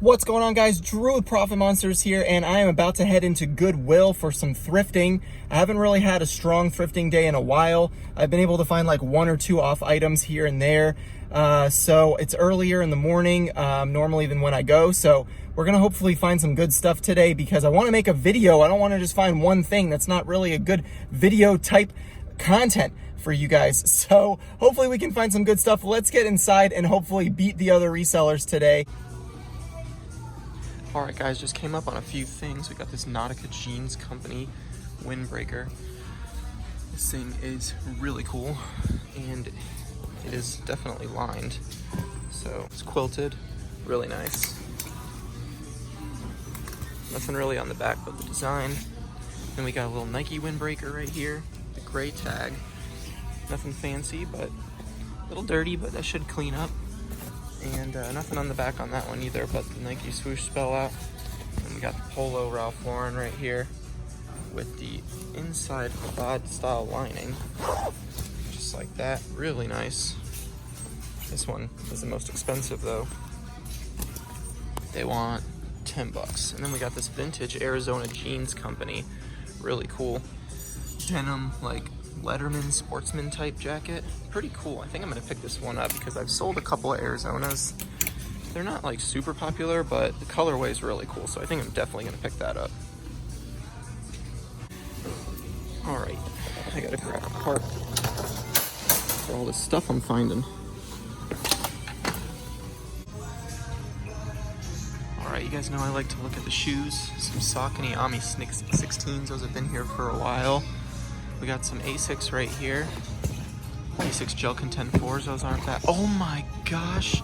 What's going on, guys? Drew with Profit Monsters here, and I am about to head into Goodwill for some thrifting. I haven't really had a strong thrifting day in a while. I've been able to find like one or two off items here and there. So it's earlier in the morning normally than when I go. So we're gonna hopefully find some good stuff today because I wanna make a video. I don't wanna just find one thing that's not really a good video type content for you guys. So hopefully we can find some good stuff. Let's get inside and hopefully beat the other resellers today. All right, guys, just came up on a few things. We got this Nautica Jeans Company windbreaker. This thing is really cool, and it is definitely lined. So it's quilted, really nice. Nothing really on the back but the design. Then we got a little Nike windbreaker right here, the gray tag. Nothing fancy, but a little dirty, but that should clean up. And nothing on the back on that one either, but the Nike swoosh spell out. And we got the Polo Ralph Lauren right here with the inside quad style lining, just like that. Really nice. This one is the most expensive though. They want 10 bucks. And then we got this vintage Arizona Jeans Company, really cool denim, like Letterman sportsman type jacket. Pretty cool. I think I'm gonna pick this one up because I've sold a couple of Arizonas. They're not like super popular, but the colorway is really cool, so I think I'm definitely gonna pick that up. All right, I gotta grab a cart for all this stuff I'm finding. All right, you guys know I like to look at the shoes. Some Saucony Ami 16s. Those have been here for a while. We got some Asics right here. Asics Gel Content 4s, those aren't bad. Oh my gosh!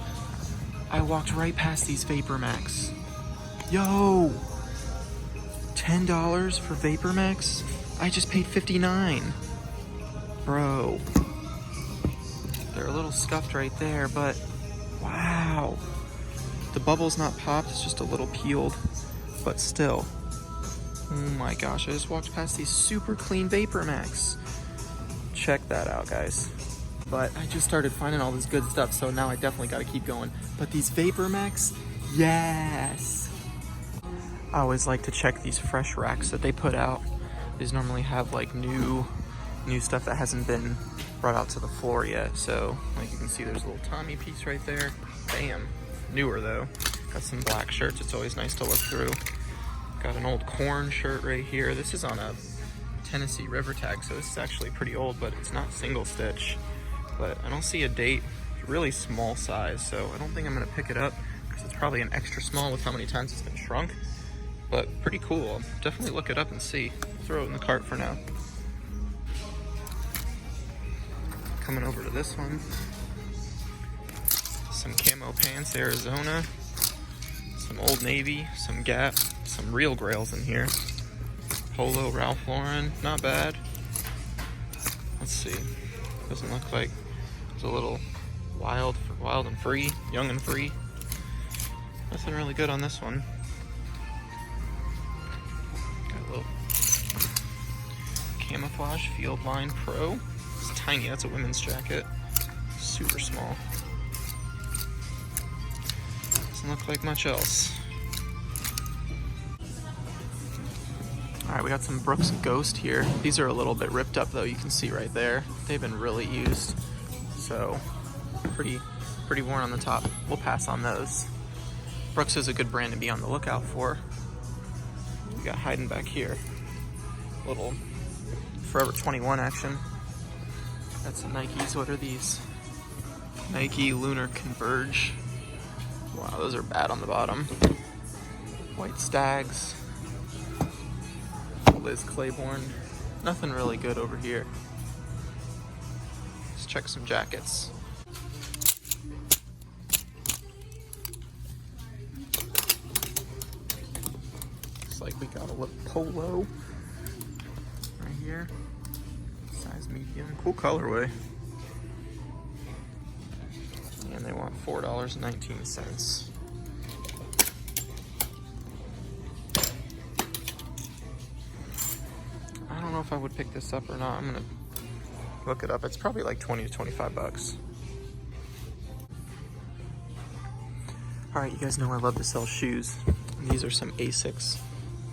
I walked right past these Vapormax. Yo! $10 for Vapormax? I just paid $59. Bro. They're a little scuffed right there, but wow. The bubble's not popped, it's just a little peeled, but still. Oh my gosh, I just walked past these super clean Vapormax. Check that out, guys. But I just started finding all this good stuff, so now I definitely gotta keep going. But these Vapormax, yes! I always like to check these fresh racks that they put out. These normally have like new stuff that hasn't been brought out to the floor yet. So, like you can see, there's a little Tommy piece right there. Bam. Newer though. Got some black shirts, it's always nice to look through. Got an old Corn shirt right here. This is on a Tennessee River tag, so this is actually pretty old, but it's not single stitch. But I don't see a date. It's really small size, so I don't think I'm gonna pick it up because it's probably an extra small with how many times it's been shrunk. But pretty cool. I'll definitely look it up and see. Throw it in the cart for now. Coming over to this one. Some camo pants, Arizona. Some Old Navy, some Gap, some Real Grails in here. Polo Ralph Lauren, not bad. Let's see. Doesn't look like it's a little wild and free, young and free. Nothing really good on this one. Got a little Camouflage Field Line Pro. It's tiny, that's a women's jacket. Super small. Doesn't look like much else. All right, we got some Brooks Ghost here. These are a little bit ripped up though, you can see right there. They've been really used, so pretty worn on the top. We'll pass on those. Brooks is a good brand to be on the lookout for. We got hiding back here. Little Forever 21 action. That's the Nikes. What are these? Nike Lunar Converge. Wow, those are bad on the bottom. White Stags. Liz Claiborne. Nothing really good over here. Let's check some jackets. Looks like we got a little polo right here. Size medium. Cool colorway. And they want $4.19. I don't know if I would pick this up or not. I'm gonna look it up. It's probably like 20 to 25 bucks. Alright, you guys know I love to sell shoes. These are some Asics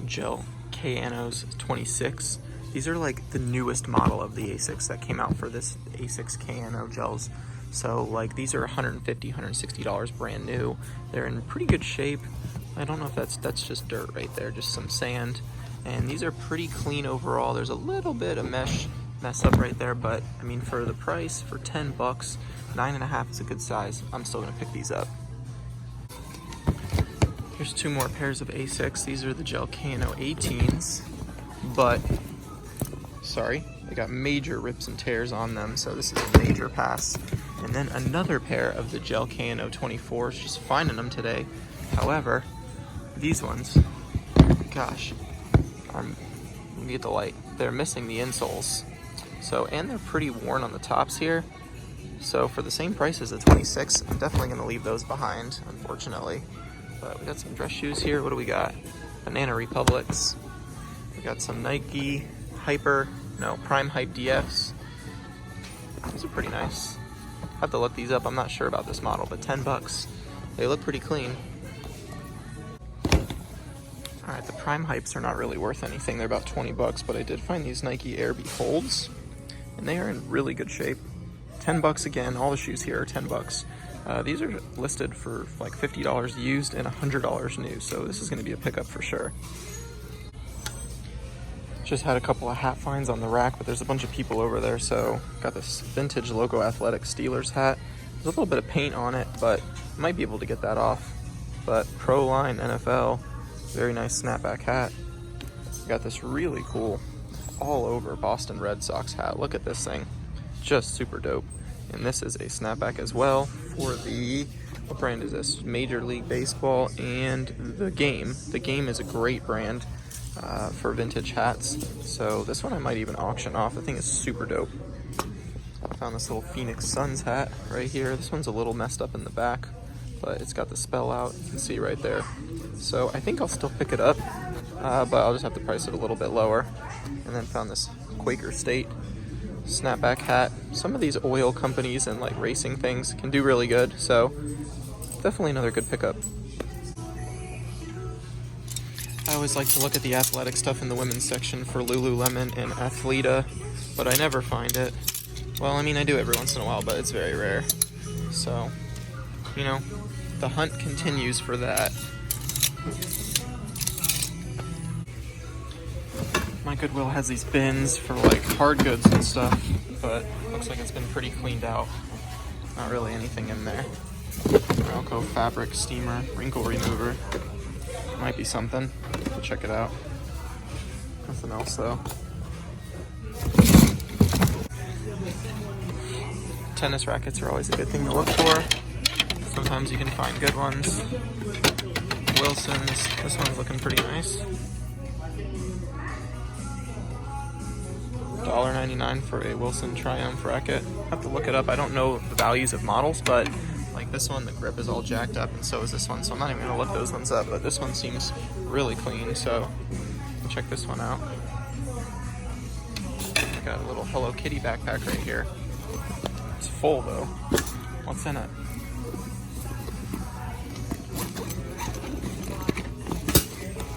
gel Kanos 26. These are like the newest model of the Asics that came out for this Asics Kano gels. So like these are $150, $160 brand new. They're in pretty good shape. I don't know if that's just dirt right there, just some sand. And these are pretty clean overall. There's a little bit of mess up right there, but I mean for the price, for 10 bucks, 9.5 is a good size. I'm still gonna pick these up. Here's two more pairs of Asics. These are the gel Kano 18s, but sorry, they got major rips and tears on them, so this is a major pass. And then another pair of the gel Kano 24s, just finding them today. However, these ones, gosh, let me get the light. They're missing the insoles. So, and they're pretty worn on the tops here. So for the same price as the 26, I'm definitely gonna leave those behind, unfortunately. But we got some dress shoes here. What do we got? Banana Republics. We got some Nike Prime Hype DFs. These are pretty nice. I have to look these up. I'm not sure about this model, but 10 bucks. They look pretty clean. All right, the Prime Hypes are not really worth anything. They're about 20 bucks, but I did find these Nike Air Beholds, and they are in really good shape. 10 bucks again. All the shoes here are 10 bucks. These are listed for like $50 used and $100 new, so this is going to be a pickup for sure. Just had a couple of hat finds on the rack, but there's a bunch of people over there, so got this vintage Logo Athletic Steelers hat. There's a little bit of paint on it, but might be able to get that off. But Pro Line NFL, very nice snapback hat. Got this really cool all over Boston Red Sox hat. Look at this thing, just super dope. And this is a snapback as well for the, what brand is this? Major League Baseball and The Game. The Game is a great brand for vintage hats. So this one I might even auction off. I think it's super dope. I found this little Phoenix Suns hat right here. This one's a little messed up in the back, but it's got the spell out. You can see right there. So I think I'll still pick it up, but I'll just have to price it a little bit lower. And then found this Quaker State snapback hat. Some of these oil companies and like racing things can do really good, so definitely another good pickup. I always like to look at the athletic stuff in the women's section for Lululemon and Athleta, but I never find it. Well, I mean, I do every once in a while, but it's very rare. So, you know, the hunt continues for that. My Goodwill has these bins for like hard goods and stuff, but looks like it's been pretty cleaned out. Not really anything in there. Morocco fabric steamer, wrinkle remover. Might be something. We'll check it out. Nothing else though. Tennis rackets are always a good thing to look for. Sometimes you can find good ones. Wilson's. This one's looking pretty nice. $1.99 for a Wilson Triumph racket. I have to look it up. I don't know the values of models, but like this one, the grip is all jacked up, and so is this one, so I'm not even gonna look those ones up, but this one seems really clean, so check this one out. I got a little Hello Kitty backpack right here. It's full though. What's in it?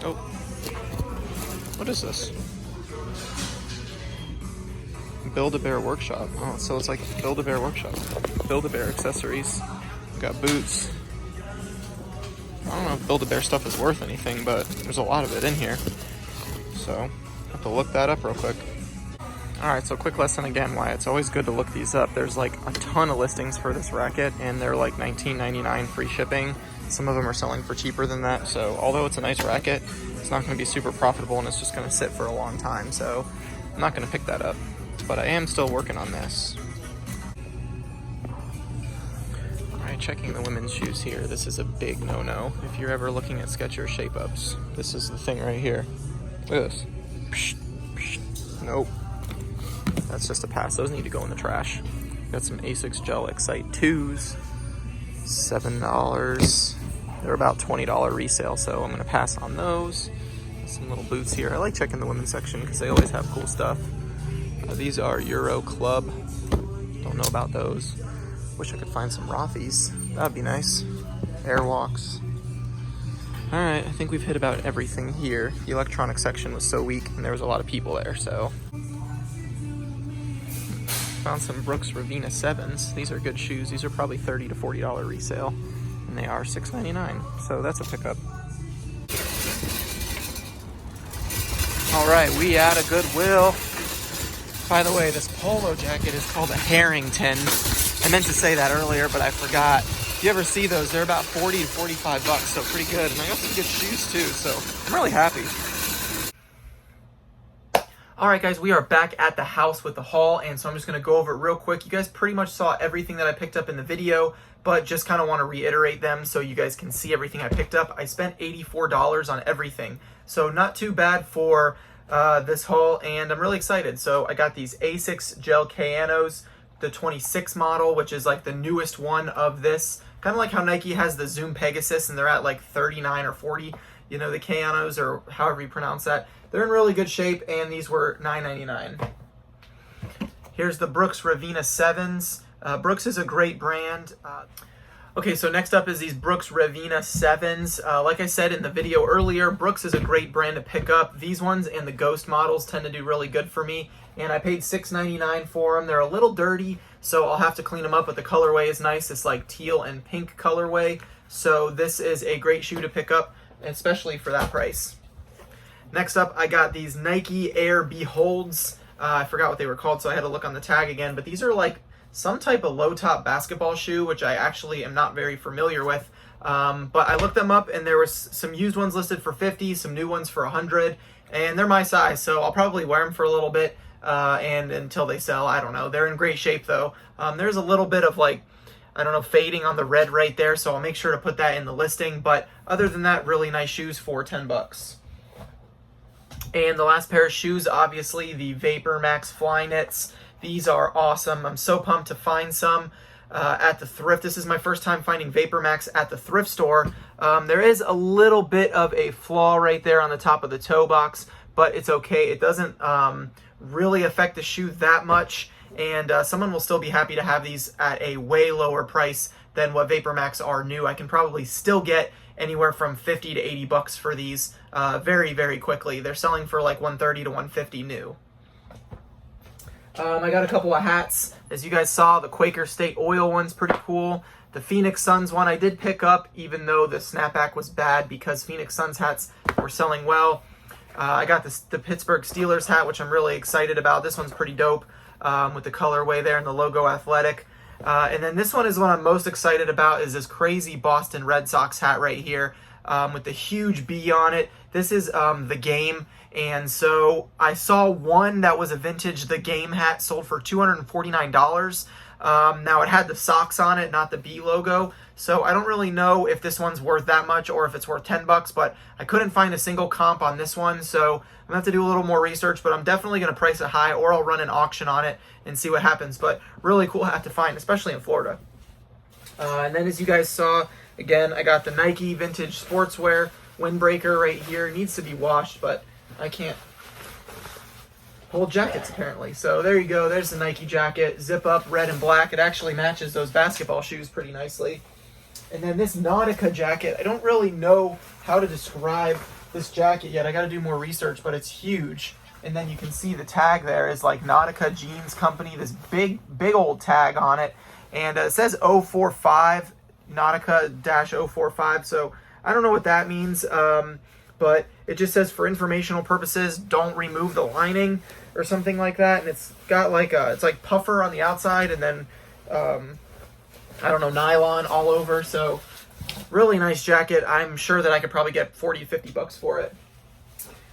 Oh, what is this? Build-A-Bear Workshop. Oh, so it's like Build-A-Bear Workshop. Build-A-Bear accessories. We've got boots. I don't know if Build-A-Bear stuff is worth anything, but there's a lot of it in here. So, I have to look that up real quick. Alright, so quick lesson again, why it's always good to look these up. There's like a ton of listings for this racket, and they're like $19.99 free shipping. Some of them are selling for cheaper than that, so although it's a nice racket, it's not going to be super profitable, and it's just going to sit for a long time, so I'm not going to pick that up. But I am still working on this. Alright, checking the women's shoes here. This is a big no-no. If you're ever looking at Skechers shape-ups, this is the thing right here. Look at this. Psh, psh. Nope. That's just a pass. Those need to go in the trash. Got some Asics Gel Excite 2s. $7. They're about $20 resale, so I'm going to pass on those. Some little boots here. I like checking the women's section because they always have cool stuff. These are Euro Club. Don't know about those. Wish I could find some Rothy's. That'd be nice. Airwalks. Alright, I think we've hit about everything here. The electronic section was so weak and there was a lot of people there, so. Found some Brooks Ravina 7s. These are good shoes. These are probably $30 to $40 resale. And they are $6.99, so that's a pickup. Alright, we at a Goodwill. By the way, this polo jacket is called a Harrington. I meant to say that earlier, but I forgot. If you ever see those, they're about 40 to 45 bucks, so pretty good. And I got some good shoes too, so I'm really happy. Alright guys, we are back at the house with the haul, and so I'm just going to go over it real quick. You guys pretty much saw everything that I picked up in the video, but just kind of want to reiterate them so you guys can see everything I picked up. I spent $84 on everything, so not too bad for this haul, and I'm really excited. So I got these Asics Gel Kayanos, the 26 model, which is like the newest one of this. Kind of like how Nike has the Zoom Pegasus and they're at like 39 or 40, you know, the Kayanos, or however you pronounce that. They're in really good shape, and these were $9.99. Here's the Brooks Ravina 7s. Brooks is a great brand. Okay, so next up is these Brooks Ravina 7s. Like I said in the video earlier, Brooks is a great brand to pick up. These ones and the Ghost models tend to do really good for me, and I paid $6.99 for them. They're a little dirty, so I'll have to clean them up, but the colorway is nice. It's like teal and pink colorway, so this is a great shoe to pick up, especially for that price. Next up, I got these Nike Air Beholds. I forgot what they were called, so I had to look on the tag again, but these are like some type of low-top basketball shoe, which I actually am not very familiar with. But I looked them up, and there was some used ones listed for $50, some new ones for $100, and they're my size, so I'll probably wear them for a little bit and until they sell. I don't know. They're in great shape, though. There's a little bit of, like, I don't know, fading on the red right there, so I'll make sure to put that in the listing. But other than that, really nice shoes for 10 bucks. And the last pair of shoes, obviously, the Vapormax Flyknits. These are awesome. I'm so pumped to find some at the thrift. This is my first time finding Vapormax at the thrift store. There is a little bit of a flaw right there on the top of the toe box, but it's okay. It doesn't really affect the shoe that much, and someone will still be happy to have these at a way lower price than what Vapormax are new. I can probably still get anywhere from 50 to 80 bucks for these very, very quickly. They're selling for like 130 to 150 new. I got a couple of hats. As you guys saw, the Quaker State Oil one's pretty cool. The Phoenix Suns one I did pick up, even though the snapback was bad, because Phoenix Suns hats were selling well. I got the Pittsburgh Steelers hat, which I'm really excited about. This one's pretty dope with the colorway there and the logo athletic. And then this one is what I'm most excited about, is this crazy Boston Red Sox hat right here with the huge B on it. This is The Game. And so I saw one that was a vintage The Game hat sold for $249. Now it had the socks on it, not the B logo. So I don't really know if this one's worth that much or if it's worth 10 bucks, but I couldn't find a single comp on this one. So I'm gonna have to do a little more research, but I'm definitely gonna price it high, or I'll run an auction on it and see what happens. But really cool hat to find, especially in Florida. And then as you guys saw, again, I got the Nike vintage sportswear windbreaker right here. It needs to be washed, but I can't hold jackets apparently. So there you go. There's the Nike jacket. Zip up, red and black. It actually matches those basketball shoes pretty nicely. And then this Nautica jacket. I don't really know how to describe this jacket yet. I got to do more research, but it's huge. And then you can see the tag there is like Nautica Jeans Company. This big old tag on it. And it says 045, Nautica-045. So I don't know what that means. But it just says, for informational purposes, don't remove the lining or something like that. And it's got like it's like puffer on the outside, and then I don't know, nylon all over. So really nice jacket. I'm sure that I could probably get 40 to 50 bucks for it.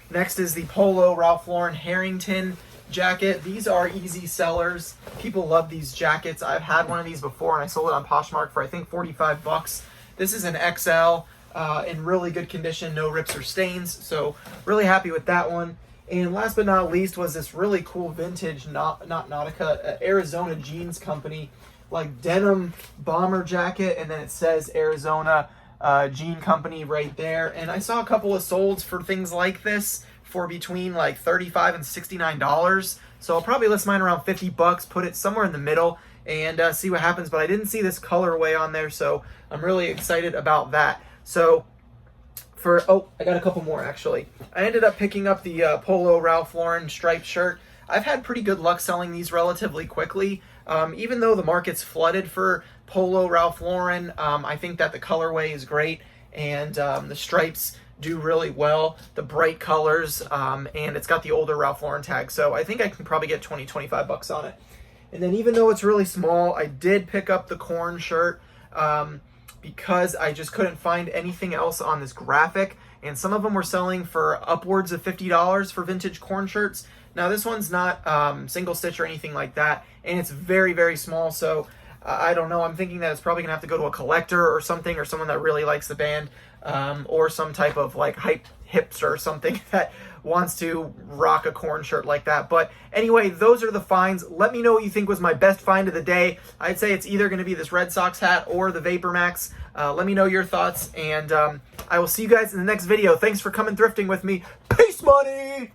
Next is the Polo Ralph Lauren Harrington jacket. These are easy sellers. People love these jackets. I've had one of these before, and I sold it on Poshmark for I think 45 bucks. This is an XL. In really good condition, no rips or stains, so really happy with that one. And last but not least was this really cool vintage, not Nautica, Arizona Jeans Company, like denim bomber jacket, and then it says Arizona Jean Company right there. And I saw a couple of solds for things like this for between like $35 and $69, so I'll probably list mine around 50 bucks, put it somewhere in the middle. and see what happens. But I didn't see this colorway on there, so I'm really excited about that. So I got a couple more actually. I ended up picking up the Polo Ralph Lauren striped shirt. I've had pretty good luck selling these relatively quickly. Even though the market's flooded for Polo Ralph Lauren, I think that the colorway is great, and the stripes do really well, the bright colors, and it's got the older Ralph Lauren tag. So I think I can probably get 20-25 bucks on it. And then even though it's really small, I did pick up the corn shirt because I just couldn't find anything else on this graphic. And some of them were selling for upwards of $50 for vintage corn shirts. Now this one's not single stitch or anything like that, and it's very, very small. So I don't know. I'm thinking that it's probably gonna have to go to a collector or something, or someone that really likes the band, or some type of like hype hipster or something that wants to rock a corn shirt like that. But anyway, those are the finds. Let me know what you think was my best find of the day. I'd say it's either going to be this Red Sox hat or the Vapormax. Let me know your thoughts, and I will see you guys in the next video. Thanks for coming thrifting with me. Peace, money!